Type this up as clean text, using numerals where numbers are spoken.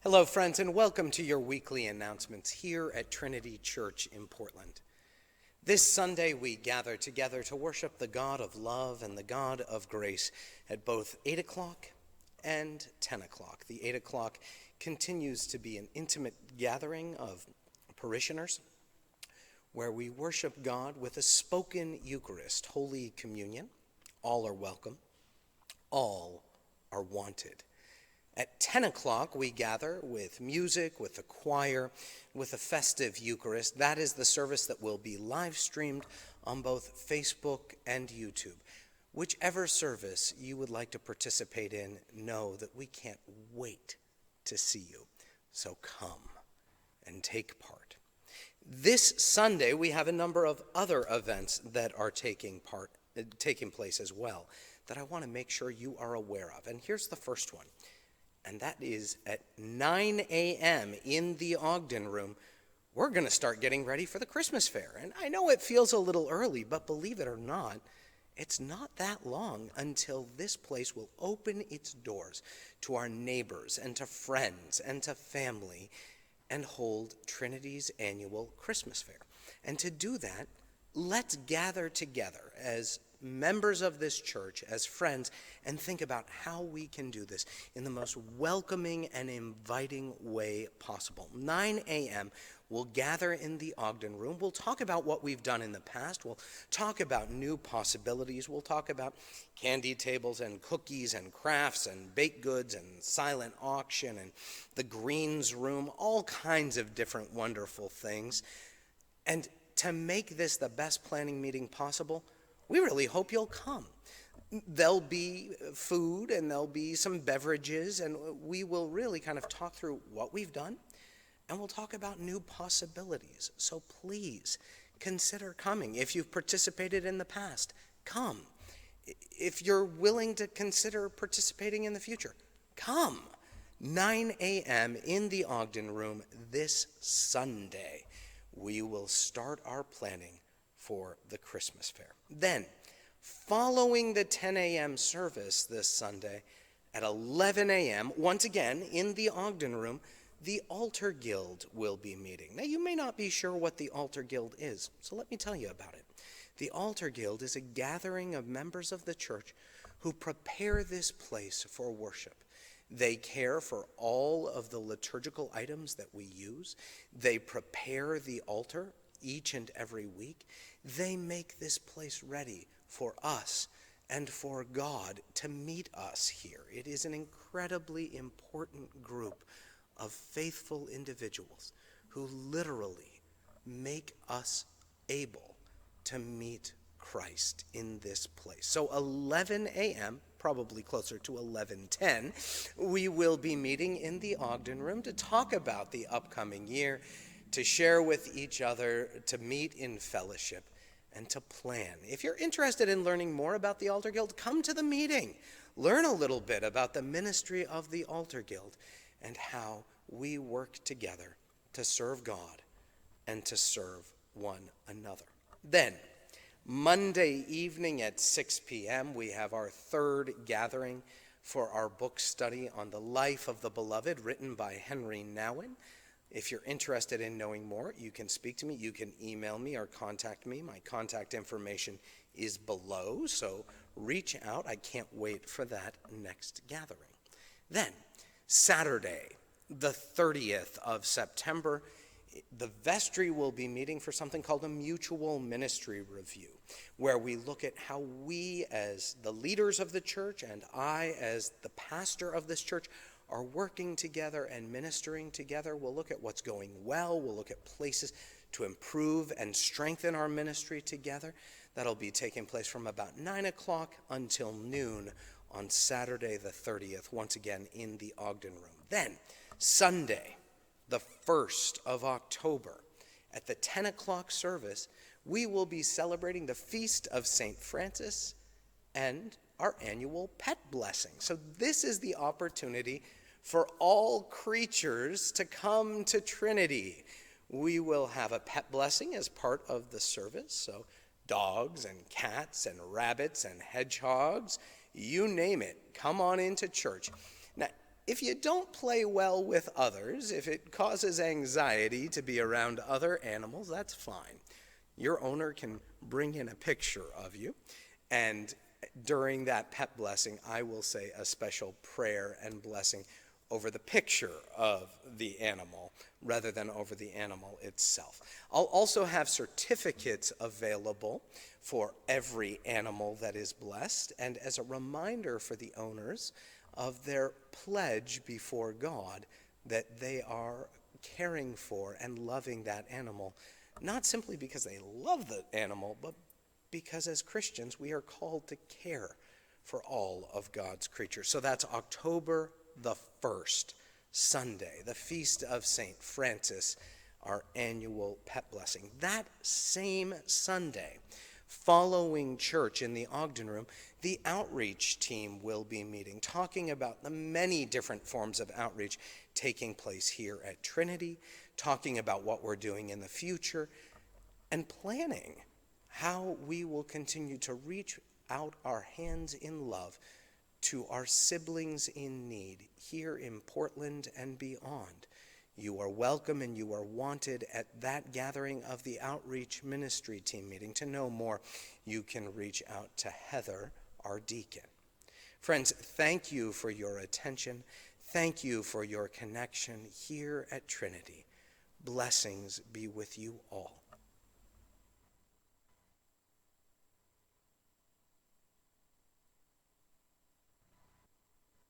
Hello, friends, and welcome to your weekly announcements here at Trinity Church in Portland. This Sunday, we gather together to worship the God of love and the God of grace at both 8 o'clock and 10 o'clock. The 8 o'clock continues to be an intimate gathering of parishioners where we worship God with a spoken Eucharist, Holy Communion. All are welcome. All are wanted. At 10 o'clock, we gather with music, with the choir, with a festive Eucharist. That is the service that will be live streamed on both Facebook and YouTube. Whichever service you would like to participate in, know that we can't wait to see you. So come and take part. This Sunday, we have a number of other events that are taking place as well that I want to make sure you are aware of. And here's the first one. And that is at 9 a.m. in the Ogden Room. We're going to start getting ready for the Christmas fair. And I know it feels a little early, but believe it or not, it's not that long until this place will open its doors to our neighbors and to friends and to family and hold Trinity's annual Christmas fair. And to do that, let's gather together as members of this church, as friends, and think about how we can do this in the most welcoming and inviting way possible. 9 a.m., we'll gather in the Ogden Room. We'll talk about what we've done in the past. We'll talk about new possibilities. We'll talk about candy tables and cookies and crafts and baked goods and silent auction and the greens room, all kinds of different wonderful things. And to make this the best planning meeting possible, we really hope you'll come. There'll be food and there'll be some beverages, and we will really kind of talk through what we've done, and we'll talk about new possibilities. So please consider coming. If you've participated in the past, come. If you're willing to consider participating in the future, come. 9 a.m. in the Ogden Room this Sunday. We will start our planning for the Christmas fair. Then, following the 10 a.m. service this Sunday, at 11 a.m., once again in the Ogden Room, the Altar Guild will be meeting. Now, you may not be sure what the Altar Guild is, so let me tell you about it. The Altar Guild is a gathering of members of the church who prepare this place for worship. They care for all of the liturgical items that we use. They prepare the altar each and every week. They make this place ready for us and for God to meet us here. It is an incredibly important group of faithful individuals who literally make us able to meet Christ in this place. So 11 a.m., probably closer to 11:10, we will be meeting in the Ogden Room to talk about the upcoming year, to share with each other, to meet in fellowship, and to plan. If you're interested in learning more about the Altar Guild, come to the meeting. Learn a little bit about the ministry of the Altar Guild and how we work together to serve God and to serve one another. Then, Monday evening at 6 p.m., we have our third gathering for our book study on the life of the beloved, written by Henry Nouwen. If you're interested in knowing more, you can speak to me. You can email me or contact me. My contact information is below, so reach out. I can't wait for that next gathering. Then, Saturday, the 30th of September, the vestry will be meeting for something called a mutual ministry review, where we look at how we as the leaders of the church and I as the pastor of this church are working together and ministering together. We'll look at what's going well. We'll look at places to improve and strengthen our ministry together. That'll be taking place from about 9 o'clock until noon on Saturday the 30th, once again in the Ogden Room. Then, Sunday, the 1st of October, at the 10 o'clock service, we will be celebrating the Feast of St. Francis and our annual pet blessing. So this is the opportunity for all creatures to come to Trinity. We will have a pet blessing as part of the service, so dogs and cats and rabbits and hedgehogs, you name it, come on into church. Now, if you don't play well with others, if it causes anxiety to be around other animals, that's fine. Your owner can bring in a picture of you, and during that pet blessing, I will say a special prayer and blessing over the picture of the animal rather than over the animal itself. I'll also have certificates available for every animal that is blessed, and as a reminder for the owners of their pledge before God that they are caring for and loving that animal, not simply because they love the animal, but because as Christians we are called to care for all of God's creatures. So that's October the 1st, Sunday, the feast of St. Francis, our annual pet blessing. That same Sunday, following church in the Ogden Room, the outreach team will be meeting, talking about the many different forms of outreach taking place here at Trinity, talking about what we're doing in the future, and planning how we will continue to reach out our hands in love to our siblings in need here in Portland and beyond. You are welcome and you are wanted at that gathering of the outreach ministry team meeting. To know more, you can reach out to Heather, our deacon. Friends, thank you for your attention. Thank you for your connection here at Trinity. Blessings be with you all.